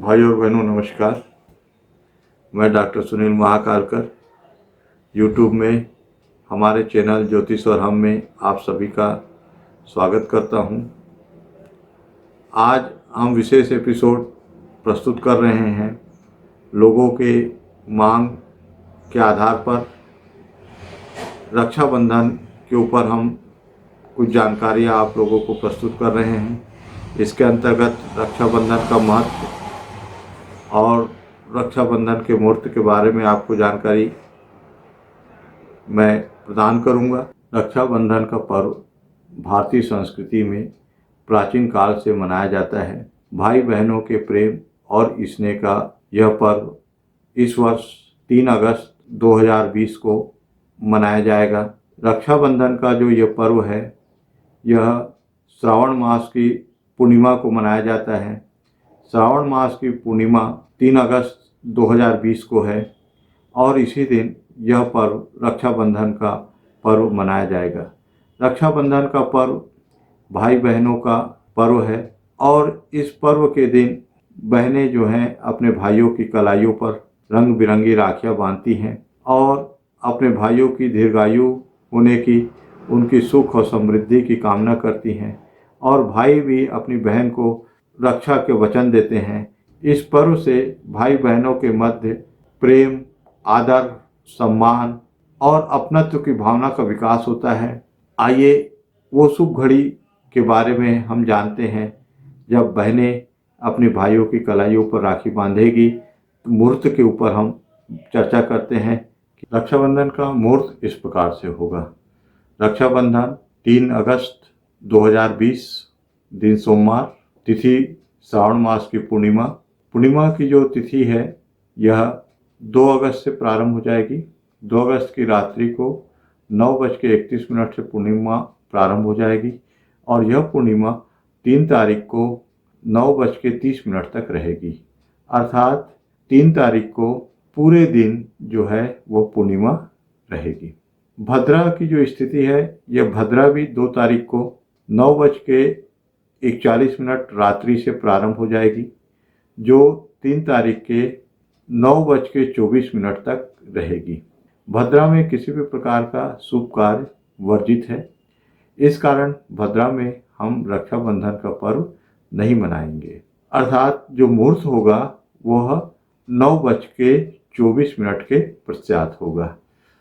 भाई और बहनों नमस्कार। मैं डॉक्टर सुनील महाकालकर यूट्यूब में हमारे चैनल ज्योतिष और हम में आप सभी का स्वागत करता हूं। आज हम विशेष एपिसोड प्रस्तुत कर रहे हैं। लोगों के मांग के आधार पर रक्षाबंधन के ऊपर हम कुछ जानकारियां आप लोगों को प्रस्तुत कर रहे हैं। इसके अंतर्गत रक्षाबंधन का महत्व और रक्षाबंधन के मुहूर्त के बारे में आपको जानकारी मैं प्रदान करूंगा। रक्षाबंधन का पर्व भारतीय संस्कृति में प्राचीन काल से मनाया जाता है। भाई बहनों के प्रेम और स्नेह का यह पर्व इस वर्ष 3 अगस्त 2020 को मनाया जाएगा। रक्षाबंधन का जो यह पर्व है यह श्रावण मास की पूर्णिमा को मनाया जाता है। श्रावण मास की पूर्णिमा 3 अगस्त 2020 को है और इसी दिन यह पर्व रक्षाबंधन का पर्व मनाया जाएगा। रक्षाबंधन का पर्व भाई बहनों का पर्व है और इस पर्व के दिन बहनें जो हैं अपने भाइयों की कलाइयों पर रंग बिरंगी राखियाँ बांधती हैं और अपने भाइयों की दीर्घायु होने की, उनकी सुख और समृद्धि की कामना करती हैं और भाई भी अपनी बहन को रक्षा के वचन देते हैं। इस पर्व से भाई बहनों के मध्य प्रेम, आदर, सम्मान और अपनत्व की भावना का विकास होता है। आइए वो शुभ घड़ी के बारे में हम जानते हैं जब बहनें अपने भाइयों की कलाइयों पर राखी बांधेगी। मुहूर्त के ऊपर हम चर्चा करते हैं कि रक्षाबंधन का मुहूर्त इस प्रकार से होगा। रक्षाबंधन 3 अगस्त 2020 दिन सोमवार, तिथि श्रावण मास की पूर्णिमा। पूर्णिमा की जो तिथि है यह 2 अगस्त से प्रारंभ हो जाएगी। 2 अगस्त की रात्रि को 9:31 से पूर्णिमा प्रारंभ हो जाएगी और यह पूर्णिमा 3 तारीख को 9:30 तक रहेगी। अर्थात 3 तारीख को पूरे दिन जो है वो पूर्णिमा रहेगी। भद्रा की जो स्थिति है यह भद्रा भी 2 तारीख को 9:41 रात्रि से प्रारंभ हो जाएगी जो 3 तारीख के 9:24 तक रहेगी। भद्रा में किसी भी प्रकार का शुभ कार्य वर्जित है। इस कारण भद्रा में हम रक्षाबंधन का पर्व नहीं मनाएंगे। अर्थात जो मुहूर्त होगा वह 9:24 के पश्चात होगा।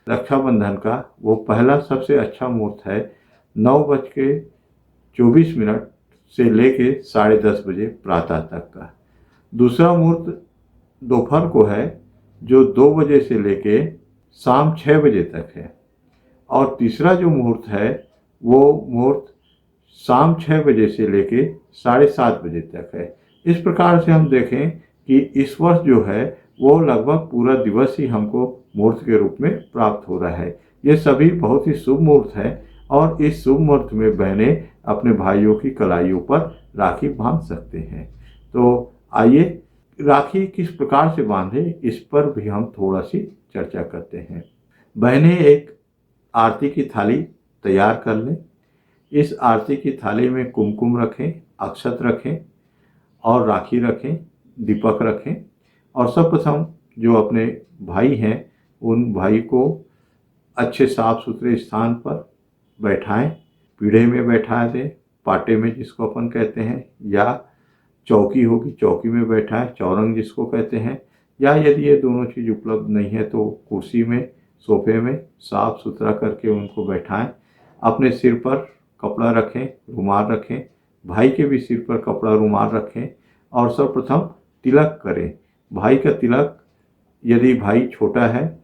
रक्षाबंधन का वो पहला सबसे अच्छा मुहूर्त है 9:24 से लेके 10:30 बजे प्रातः तक का। दूसरा मुहूर्त दोपहर को है जो 2 बजे से लेके शाम 6 बजे तक है और तीसरा जो मुहूर्त है वो मुहूर्त शाम 6 बजे से लेके 7:30 बजे तक है। इस प्रकार से हम देखें कि इस वर्ष जो है वो लगभग पूरा दिवस ही हमको मुहूर्त के रूप में प्राप्त हो रहा है। ये सभी बहुत ही शुभ मुहूर्त है और इस शुभ मुहूर्त में बहनें अपने भाइयों की कलाइयों पर राखी बांध सकते हैं। तो आइए राखी किस प्रकार से बांधे इस पर भी हम थोड़ा सी चर्चा करते हैं। बहनें एक आरती की थाली तैयार कर लें। इस आरती की थाली में कुमकुम रखें, अक्षत रखें और राखी रखें, दीपक रखें और सर्वप्रथम जो अपने भाई हैं उन भाई को अच्छे साफ सुथरे स्थान पर बैठाएं। पीढ़े में बैठा दें, पाटे में जिसको अपन कहते हैं, या चौकी होगी चौकी में बैठाएं, चौरंग जिसको कहते हैं, या यदि ये दोनों चीज़ उपलब्ध नहीं है तो कुर्सी में, सोफे में साफ सुथरा करके उनको बैठाएं। अपने सिर पर कपड़ा रखें, रुमाल रखें, भाई के भी सिर पर कपड़ा रुमाल रखें और सर्वप्रथम तिलक करें। भाई का तिलक, यदि भाई छोटा है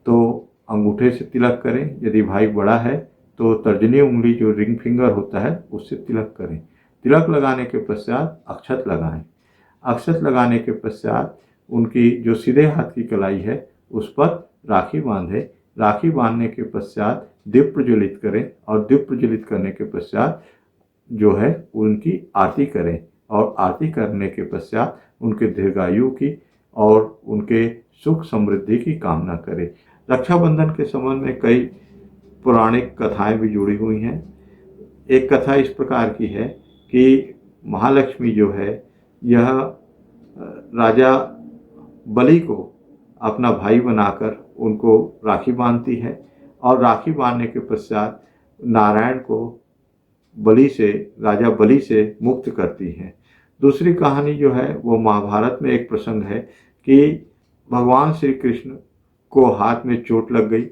तो अंगूठे से तिलक करें, यदि भाई बड़ा है तो तर्जनी उंगली जो रिंग फिंगर होता है उससे तिलक करें। तिलक लगाने के पश्चात अक्षत लगाएं। अक्षत लगाने के पश्चात उनकी जो सीधे हाथ की कलाई है उस पर राखी बांधें। राखी बांधने के पश्चात दीप प्रज्वलित करें और दीप प्रज्वलित करने के पश्चात जो है उनकी आरती करें और आरती करने के पश्चात उनके दीर्घायु की और उनके सुख समृद्धि की कामना करें। रक्षाबंधन के संबंध में कई पौराणिक कथाएं भी जुड़ी हुई हैं। एक कथा इस प्रकार की है कि महालक्ष्मी जो है यह राजा बलि को अपना भाई बनाकर उनको राखी बांधती है और राखी बांधने के पश्चात नारायण को राजा बलि से मुक्त करती है। दूसरी कहानी जो है वो महाभारत में एक प्रसंग है कि भगवान श्री कृष्ण को हाथ में चोट लग गई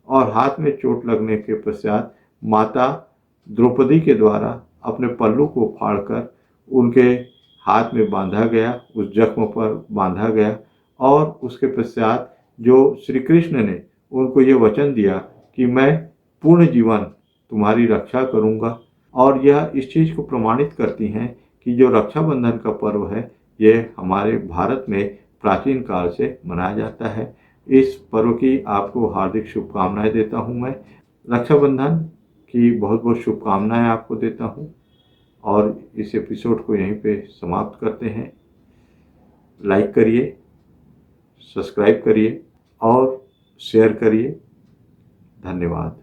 और हाथ में चोट लगने के पश्चात माता द्रौपदी के द्वारा अपने पल्लू को फाड़कर उनके हाथ में बांधा गया, उस जख्म पर बांधा गया और उसके पश्चात जो श्री कृष्ण ने उनको ये वचन दिया कि मैं पूर्ण जीवन तुम्हारी रक्षा करूंगा। और यह इस चीज़ को प्रमाणित करती हैं कि जो रक्षाबंधन का पर्व है ये हमारे भारत में प्राचीन काल से मनाया जाता है। इस पर्व की आपको हार्दिक शुभकामनाएं देता हूं। मैं रक्षाबंधन की बहुत बहुत शुभकामनाएं आपको देता हूं और इस एपिसोड को यहीं पे समाप्त करते हैं। लाइक करिए, सब्सक्राइब करिए और शेयर करिए। धन्यवाद।